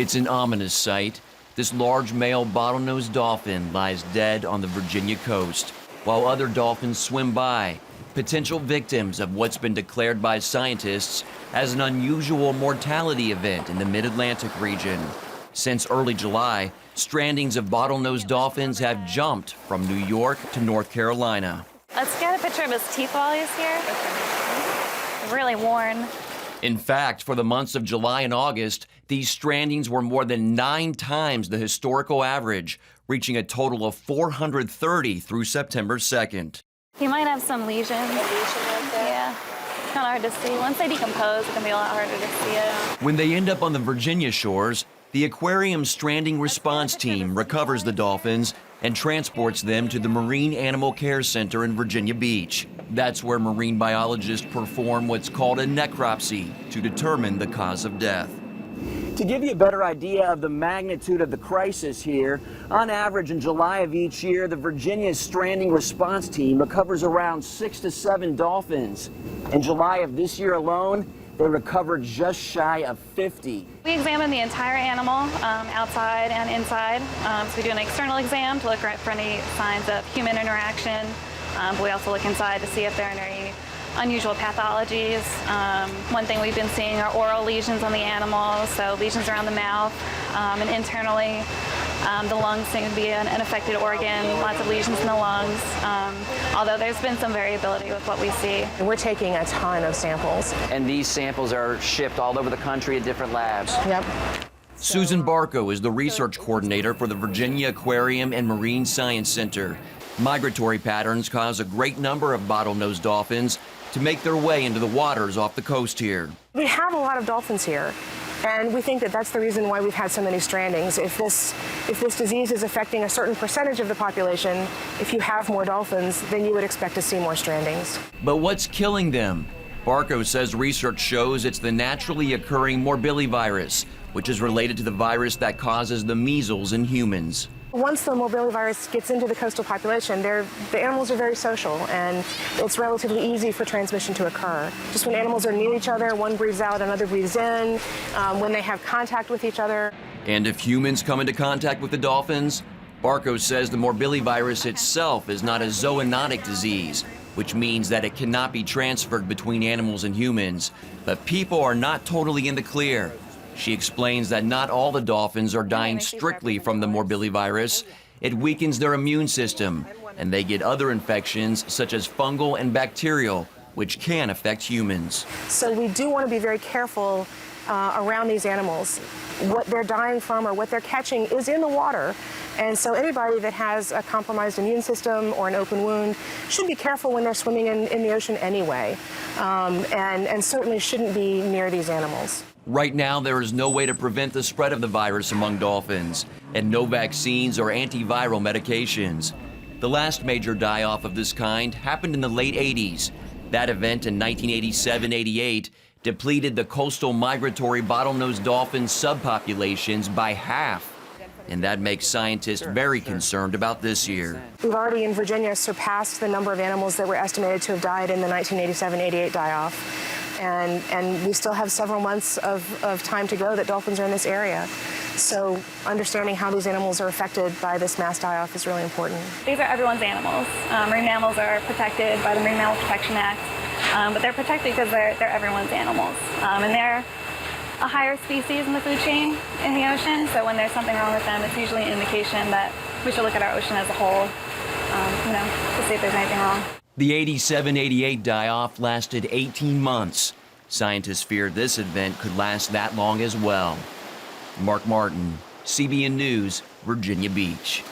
It's an ominous sight. This large male bottlenose dolphin lies dead on the Virginia coast, while other dolphins swim by, potential victims of what's been declared by scientists as an unusual mortality event in the mid-Atlantic region. Since early July, strandings of bottlenose dolphins have jumped from New York to North Carolina. Let's get a picture of his teeth while he's here. Really worn. In fact, for the months of July and August, these strandings were more than 9 times the historical average, reaching a total of 430 through September 2nd. He might have some lesions. Yeah, it's kind of hard to see. Once they decompose, it can be a lot harder to see it. When they end up on the Virginia shores, the aquarium stranding response team recovers the dolphins and transports them to the Marine Animal Care Center in Virginia Beach. That's where marine biologists perform what's called a necropsy to determine the cause of death. To give you a better idea of the magnitude of the crisis here, on average in July of each year, the Virginia Stranding Response Team recovers around 6 to 7 dolphins. In July of this year alone, they recovered just shy of 50. We examine the entire animal, outside and inside. So we do an external exam to look for any signs of human interaction. But we also look inside to see if there are any unusual pathologies. One thing we've been seeing are oral lesions on the animal, so lesions around the mouth, and internally. The lungs seem to be an affected organ, lots of lesions in the lungs, although there's been some variability with what we see. We're taking a ton of samples. And these samples are shipped all over the country at different labs. Yep. Susan Barco is the research coordinator for the Virginia Aquarium and Marine Science Center. Migratory patterns cause a great number of bottlenose dolphins to make their way into the waters off the coast here. We have a lot of dolphins here, and we think that that's the reason why we've had so many strandings. If this disease is affecting a certain percentage of the population, if you have more dolphins, then you would expect to see more strandings. But what's killing them? Barco says research shows it's the naturally occurring morbillivirus, which is related to the virus that causes the measles in humans. Once the morbillivirus gets into the coastal population, the animals are very social, and it's relatively easy for transmission to occur. Just when animals are near each other, one breathes out, another breathes in, when they have contact with each other. And if humans come into contact with the dolphins, Barco says the morbillivirus itself is not a zoonotic disease, which means that it cannot be transferred between animals and humans. But people are not totally in the clear. She explains that not all the dolphins are dying strictly from the morbillivirus. It weakens their immune system, and they get other infections such as fungal and bacterial, which can affect humans. So we do want to be very careful around these animals. What they're dying from or what they're catching is in the water. And so anybody that has a compromised immune system or an open wound should be careful when they're swimming in the ocean anyway, and certainly shouldn't be near these animals. Right now, there is no way to prevent the spread of the virus among dolphins, and no vaccines or antiviral medications. The last major die-off of this kind happened in the late 80s. That event in 1987-88 depleted the coastal migratory bottlenose dolphin subpopulations by half. And that makes scientists very concerned about this year. We've already in Virginia surpassed the number of animals that were estimated to have died in the 1987-88 die-off. And we still have several months of time to go that dolphins are in this area. So understanding how these animals are affected by this mass die-off is really important. These are everyone's animals. Marine mammals are protected by the Marine Mammal Protection Act, but they're protected because they're everyone's animals. And they're a higher species in the food chain in the ocean, so when there's something wrong with them, it's usually an indication that we should look at our ocean as a whole, to see if there's anything wrong. The 87-88 die-off lasted 18 months. Scientists fear this event could last that long as well. Mark Martin, CBN News, Virginia Beach.